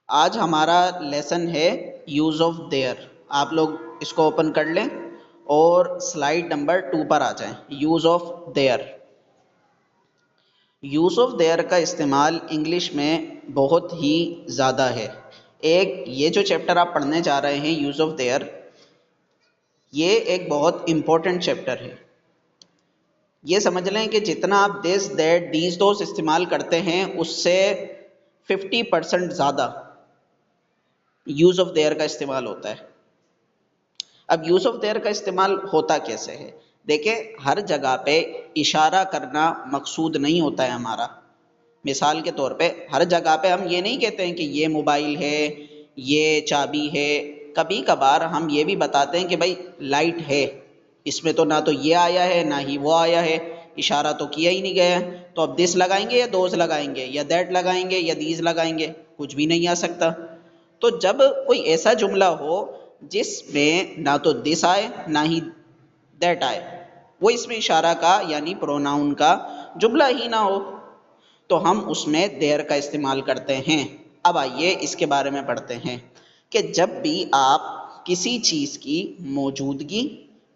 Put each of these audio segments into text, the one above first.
आज हमारा लेसन है यूज ऑफ देयर। आप लोग इसको ओपन कर लें और स्लाइड नंबर 2 पर आ जाएं। Use of their. Use of their का इस्तेमाल इंग्लिश में बहुत ही ज़्यादा है। एक ये जो चैप्टर आप पढ़ने जा रहे हैं यूज ऑफ देयर, ये एक बहुत इम्पोर्टेंट चैप्टर है। ये समझ लें कि जितना आप दिस दैट दीज दोस इस्तेमाल करते हैं उससे 50% ज़्यादा यूज ऑफ देयर का इस्तेमाल होता है। अब यूज ऑफ देयर का इस्तेमाल होता कैसे है? देखिए, हर जगह पे इशारा करना मकसूद नहीं होता है हमारा। मिसाल के तौर पे हर जगह पे हम ये नहीं कहते हैं कि ये मोबाइल है, ये चाबी है। कभी कभार हम ये भी बताते हैं कि भाई लाइट है, इसमें तो ना तो ये आया है ना ही वो आया है, इशारा तो किया ही नहीं गया है। तो अब दिस लगाएंगे या दोज लगाएंगे या दैट लगाएंगे या दीज लगाएंगे? कुछ भी नहीं आ सकता। तो जब कोई ऐसा जुमला हो जिसमें ना तो दिस आए ना ही दैट आए, वो इसमें इशारा का यानी प्रोनाउन का जुमला ही ना हो, तो हम उसमें देयर का इस्तेमाल करते हैं। अब आइए इसके बारे में पढ़ते हैं कि जब भी आप किसी चीज़ की मौजूदगी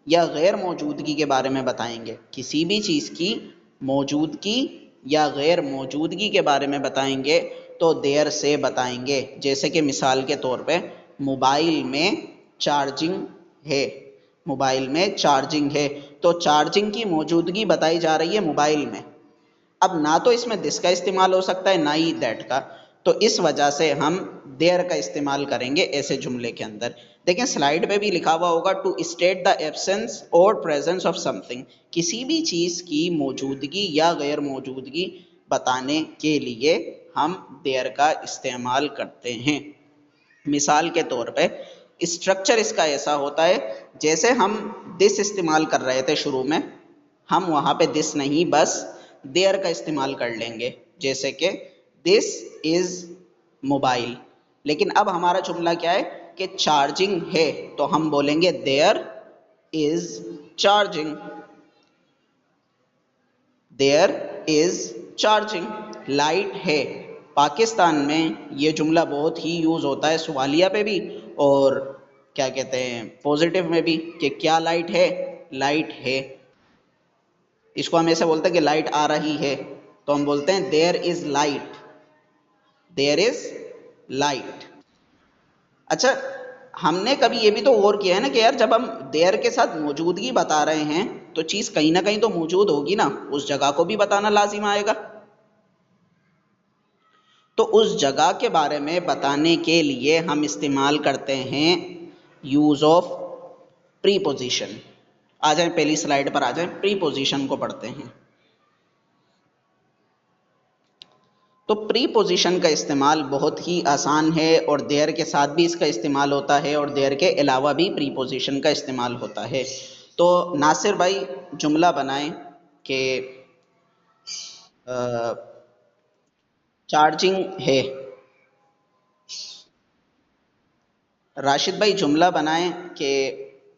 या गैर मौजूदगी के बारे में बताएंगे, किसी भी चीज़ की मौजूदगी या गैर मौजूदगी के बारे में बताएंगे तो देयर से बताएंगे। जैसे कि मिसाल के तौर पे मोबाइल में चार्जिंग है, मोबाइल में चार्जिंग है, तो चार्जिंग की मौजूदगी बताई जा रही है मोबाइल में। अब ना तो इसमें दिस का इस्तेमाल हो सकता है ना ही दैट का, तो इस वजह से हम देयर का इस्तेमाल करेंगे ऐसे जुमले के अंदर। देखें स्लाइड पे भी लिखा हुआ होगा, टू स्टेट द एब्सेंस और प्रेजेंस ऑफ समथिंग। किसी भी चीज़ की मौजूदगी या गैर मौजूदगी बताने के लिए हम देयर का इस्तेमाल करते हैं। मिसाल के तौर पे स्ट्रक्चर इसका ऐसा होता है, जैसे हम दिस इस्तेमाल कर रहे थे शुरू में, हम वहाँ पे दिस नहीं बस देयर का इस्तेमाल कर लेंगे। जैसे कि दिस इज मोबाइल, लेकिन अब हमारा जुमला क्या है कि चार्जिंग है, तो हम बोलेंगे there is charging, there is charging. Light है, पाकिस्तान में ये जुमला बहुत ही यूज़ होता है, सवालिया पे भी और क्या कहते हैं पॉजिटिव में भी, कि क्या लाइट है, लाइट है। इसको हम ऐसे बोलते हैं कि लाइट आ रही है, तो हम बोलते हैं there is light, there is light. अच्छा, हमने कभी ये भी तो गौर किया है ना कि यार जब हम देयर के साथ मौजूदगी बता रहे हैं तो चीज़ कहीं ना कहीं तो मौजूद होगी ना, उस जगह को भी बताना लाजिम आएगा। तो उस जगह के बारे में बताने के लिए हम इस्तेमाल करते हैं यूज ऑफ प्रीपोजिशन। आ जाए पहली स्लाइड पर, आ जाए प्रीपोजिशन को पढ़ते हैं। तो प्रीपोजिशन का इस्तेमाल बहुत ही आसान है और देयर के साथ भी इसका इस्तेमाल होता है और देयर के अलावा भी प्रीपोजिशन का इस्तेमाल होता है। तो नासिर भाई जुमला बनाएं कि चार्जिंग है। राशिद भाई जुमला बनाएं कि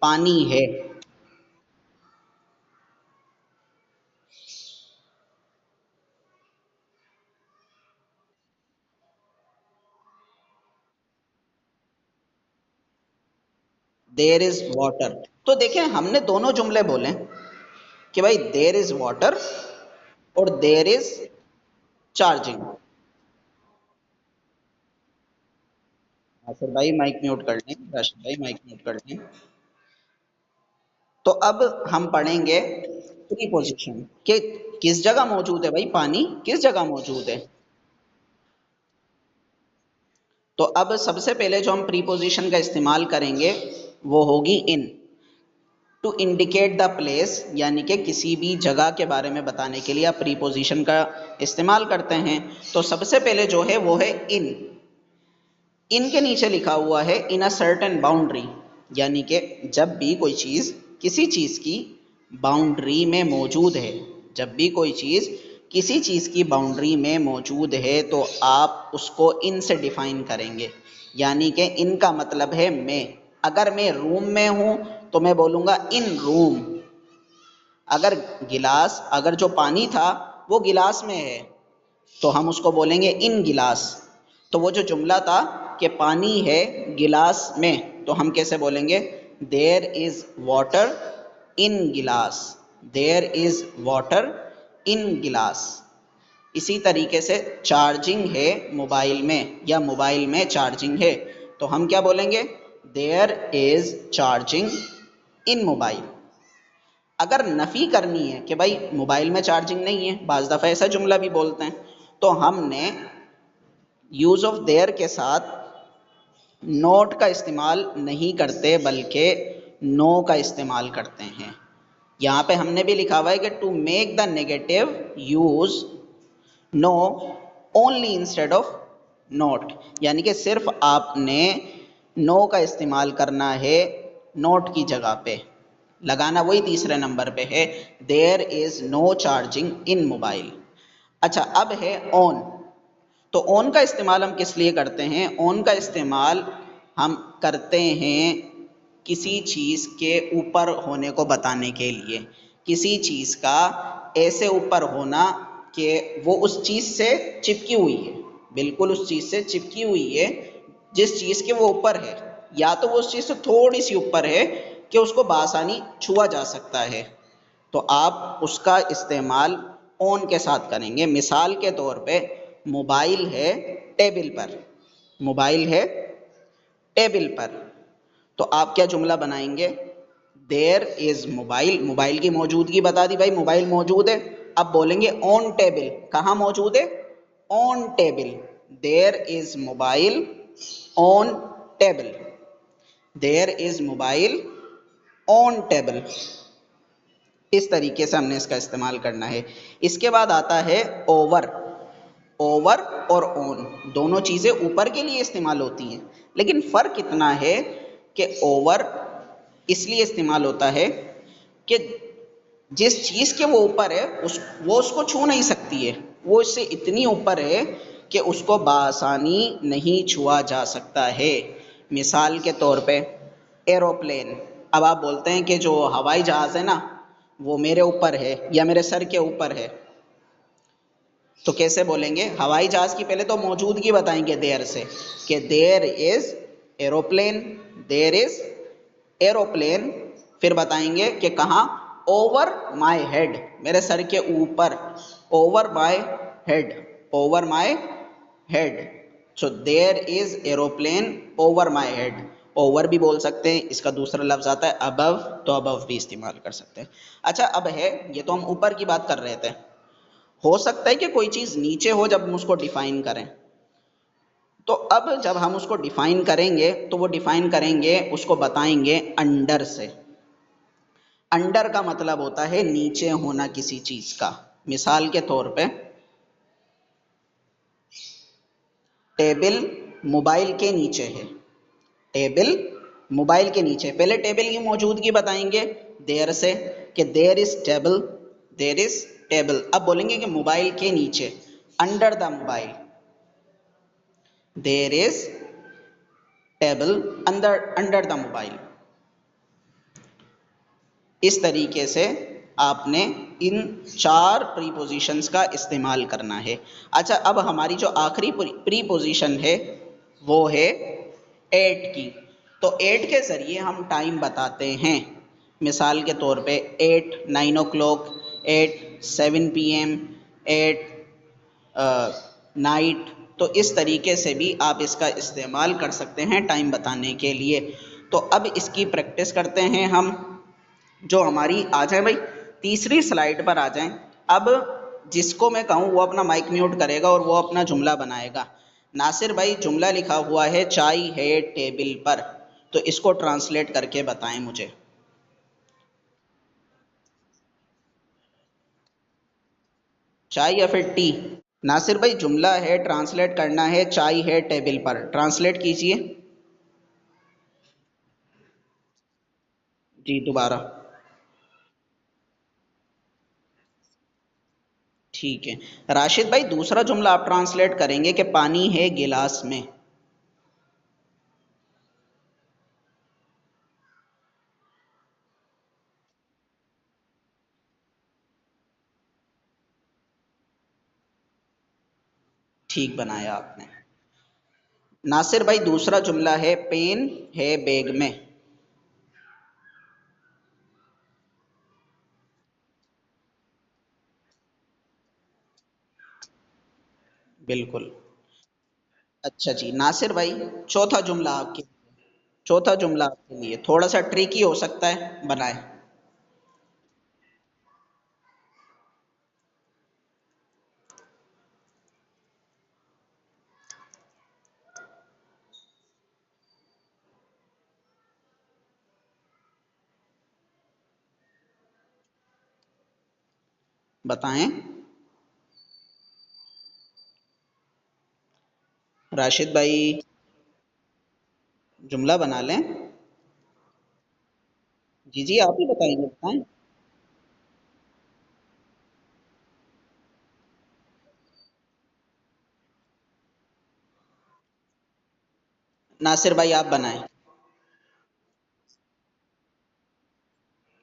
पानी है। There is water. तो देखें हमने दोनों जुमले बोले कि भाई देयर इज वाटर और देयर इज चार्जिंग। नासिर भाई माइक म्यूट कर लें, राशिद भाई माइक म्यूट कर लें। तो अब हम पढ़ेंगे प्रीपोजिशन कि किस जगह मौजूद है भाई पानी, किस जगह मौजूद है। तो अब सबसे पहले जो हम प्रीपोजिशन का इस्तेमाल करेंगे वो होगी इन। टू इंडिकेट द प्लेस, यानी कि किसी भी जगह के बारे में बताने के लिए आप प्रीपोजिशन का इस्तेमाल करते हैं। तो सबसे पहले जो है वो है इन। इन के नीचे लिखा हुआ है इन अ सर्टेन बाउंड्री, यानी कि जब भी कोई चीज़ किसी चीज़ की बाउंड्री में मौजूद है, जब भी कोई चीज़ किसी चीज़ की बाउंड्री में मौजूद है तो आप उसको इन से डिफाइन करेंगे। यानी कि इन का मतलब है मैं। अगर मैं रूम में हूँ तो मैं बोलूँगा इन रूम। अगर गिलास, अगर जो पानी था वो गिलास में है तो हम उसको बोलेंगे इन गिलास। तो वो जो जुमला था कि पानी है गिलास में, तो हम कैसे बोलेंगे? देयर इज वाटर इन गिलास, देयर इज वाटर इन गिलास। इसी तरीके से चार्जिंग है मोबाइल में या मोबाइल में चार्जिंग है, तो हम क्या बोलेंगे? There is charging in mobile. अगर नफी करनी है कि भाई मोबाइल में चार्जिंग नहीं है, बाज दफ़ा ऐसा जुमला भी बोलते हैं, तो हमने यूज ऑफ देयर के साथ नोट का इस्तेमाल नहीं करते बल्कि नो का इस्तेमाल करते हैं। यहाँ पे हमने भी लिखा हुआ है कि to make the negative use no only instead of not, यानी कि सिर्फ आपने नो का इस्तेमाल करना है नोट की जगह पे, लगाना वही तीसरे नंबर पे है, there is no charging in mobile. अच्छा, अब है ऑन। तो ऑन का इस्तेमाल हम किस लिए करते हैं? ऑन का इस्तेमाल हम करते हैं किसी चीज़ के ऊपर होने को बताने के लिए, किसी चीज़ का ऐसे ऊपर होना कि वो उस चीज़ से चिपकी हुई है, बिल्कुल उस चीज़ से चिपकी हुई है जिस चीज़ के वो ऊपर है, या तो वो उस चीज़ से थोड़ी सी ऊपर है कि उसको बआसानी छुआ जा सकता है, तो आप उसका इस्तेमाल ऑन के साथ करेंगे। मिसाल के तौर पे मोबाइल है टेबल पर, मोबाइल है टेबल पर, तो आप क्या जुमला बनाएंगे? देयर इज मोबाइल, मोबाइल की मौजूदगी बता दी, भाई मोबाइल मौजूद है। अब बोलेंगे ऑन टेबल, कहाँ मौजूद है? On table. There is mobile on table, there is mobile on table. इस तरीके से हमने इसका इस्तेमाल करना है। इसके बाद आता है ओवर। ओवर और ऑन दोनों चीज़ें ऊपर के लिए इस्तेमाल होती हैं, लेकिन फ़र्क इतना है कि ओवर इसलिए इस्तेमाल होता है कि जिस चीज़ के वो ऊपर है वो उसको छू नहीं सकती है, वो इससे इतनी ऊपर है कि उसको बआसानी नहीं छुआ जा सकता है। मिसाल के तौर पे एरोप्लेन। अब आप बोलते हैं कि जो हवाई जहाज़ है ना वो मेरे ऊपर है या मेरे सर के ऊपर है, तो कैसे बोलेंगे? हवाई जहाज़ की पहले तो मौजूदगी बताएंगे देयर से कि there is aeroplane, there is aeroplane. फिर बताएंगे कि कहाँ? ओवर माई हेड, मेरे सर के ऊपर, over my head, over my head. So there is aeroplane over my head. Over भी बोल सकते हैं, इसका दूसरा लफ्ज आता है अबव, तो अबव भी इस्तेमाल कर सकते हैं। अच्छा, अब है, ये तो हम ऊपर की बात कर रहे थे, हो सकता है कि कोई चीज़ नीचे हो जब हम उसको डिफाइन करें, तो अब जब हम उसको डिफाइन करेंगे तो वो डिफाइन करेंगे, उसको बताएंगे अंडर से। अंडर का मतलब होता है नीचे होना किसी चीज़ का। मिसाल के तौर पे टेबल मोबाइल के नीचे है, टेबल मोबाइल के नीचे। पहले टेबल की मौजूदगी बताएंगे देयर से कि there is table, there is table. अब बोलेंगे कि मोबाइल के नीचे, under the mobile, there is table under under the mobile. इस तरीके से आपने इन चार प्रीपोजिशंस का इस्तेमाल करना है। अच्छा, अब हमारी जो आखिरी प्रीपोजिशन है वो है एट की। तो एट के ज़रिए हम टाइम बताते हैं। मिसाल के तौर पे 8 9 o'clock, 8 7 PM, 8 नाइट। तो इस तरीके से भी आप इसका इस्तेमाल कर सकते हैं टाइम बताने के लिए। तो अब इसकी प्रैक्टिस करते हैं हम। जो हमारी आ जाए भाई, तीसरी स्लाइड पर आ जाएं। अब जिसको मैं कहूँ वो अपना माइक म्यूट करेगा और वो अपना जुमला बनाएगा। नासिर भाई, जुमला लिखा हुआ है चाय है टेबल पर, तो इसको ट्रांसलेट करके बताएं मुझे। चाय या फिर टी? नासिर भाई, जुमला है, ट्रांसलेट करना है, चाय है टेबल पर, ट्रांसलेट कीजिए। जी, दोबारा। ठीक है। राशिद भाई, दूसरा जुमला आप ट्रांसलेट करेंगे कि पानी है गिलास में। ठीक बनाया आपने। नासिर भाई दूसरा जुमला है पेन है बैग में। बिल्कुल। अच्छा जी नासिर भाई, चौथा जुमला आपके चौथा जुमला आपके लिए थोड़ा सा ट्रिकी हो सकता है, बनाए। बताएं। राशिद भाई, जुमला बना लें। जी जी, आप ही बताएंगे, बताएं। नासिर भाई आप बनाएं।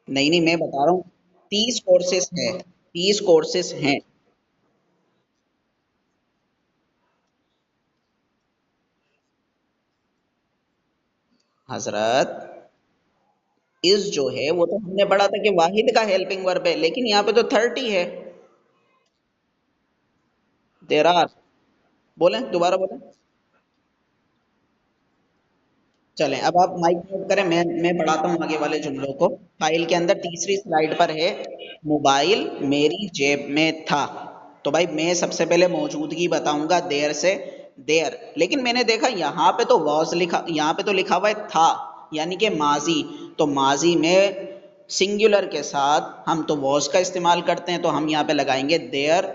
नहीं नहीं, मैं बता रहा हूँ, 30 कोर्सेस है, 30 कोर्सेस हैं। हजरत, इस जो है वो तो हमने पढ़ा था कि वाहिद का हेल्पिंग वर्ब है, लेकिन यहाँ पे तो 30 है। There are. बोलें, दोबारा बोलें। चलें, अब आप माइक म्यूट करें, मैं पढ़ाता हूँ आगे वाले जुमलों को। फाइल के अंदर तीसरी स्लाइड पर है, मोबाइल मेरी जेब में था। तो भाई मैं सबसे पहले मौजूदगी बताऊंगा देर से, देर। लेकिन मैंने देखा यहाँ पे तो वॉज लिखा, यहाँ पे तो लिखा हुआ है था, यानी कि माजी। तो माजी में सिंगुलर के साथ हम तो वॉज का इस्तेमाल करते हैं, तो हम यहाँ पे लगाएंगे देयर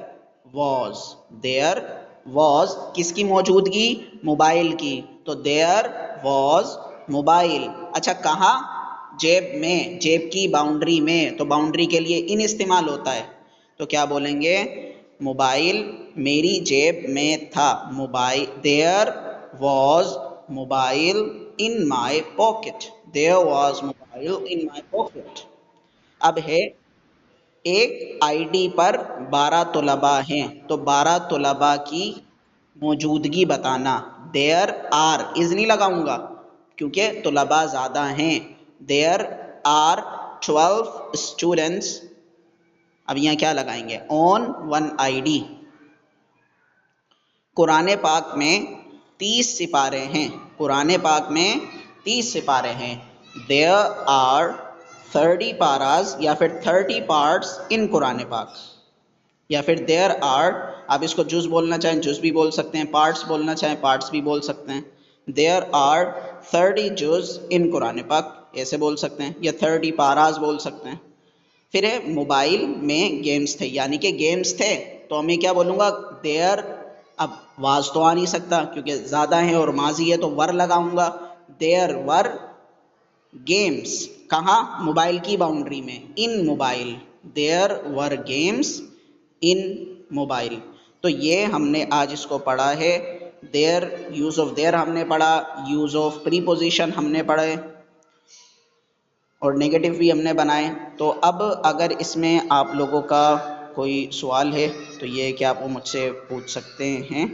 वॉज। देयर वॉज किसकी मौजूदगी? मोबाइल की। तो देयर वॉज मोबाइल। अच्छा कहाँ? जेब में, जेब की बाउंड्री में। तो बाउंड्री के लिए इन इस्तेमाल होता है, तो क्या बोलेंगे? मोबाइल मेरी जेब में था। Mobile, there was mobile in my pocket. There was mobile in my pocket. अब है, एक आईडी पर 12 तलबा हैं, तो 12 तलबा की मौजूदगी बताना। देयर आर, इज नहीं लगाऊंगा क्योंकि तलबा ज़्यादा हैं। There are 12 students. अब यहाँ क्या लगाएंगे? On one ID. कुरान पाक में 30 सिपारे हैं। कुरान पाक में 30 सिपारे हैं। देयर आर 30 पाराज, या फिर 30 पार्ट्स इन कुरान पाक। या फिर देयर आर, आप इसको जुज बोलना चाहें जुज भी बोल सकते हैं, पार्ट्स बोलना चाहें पार्ट्स भी बोल सकते हैं। देयर आर 30 जुज इन कुरान पाक, ऐसे बोल सकते हैं, या 30 पाराज बोल सकते हैं। फिर है, मोबाइल में गेम्स थे, यानी कि गेम्स थे, तो मैं क्या बोलूँगा? देयर। अब वाज तो आ नहीं सकता क्योंकि ज़्यादा है और माजी है, तो वर लगाऊंगा। There were games. कहाँ? मोबाइल की बाउंड्री में, in mobile. There were games in mobile. तो ये हमने आज इसको पढ़ा है। देयर, यूज ऑफ देयर हमने पढ़ा, यूज ऑफ प्रीपोजिशन हमने पढ़े, और नेगेटिव भी हमने बनाए। तो अब अगर इसमें आप लोगों का कोई सवाल है तो ये कि आप वो मुझसे पूछ सकते हैं।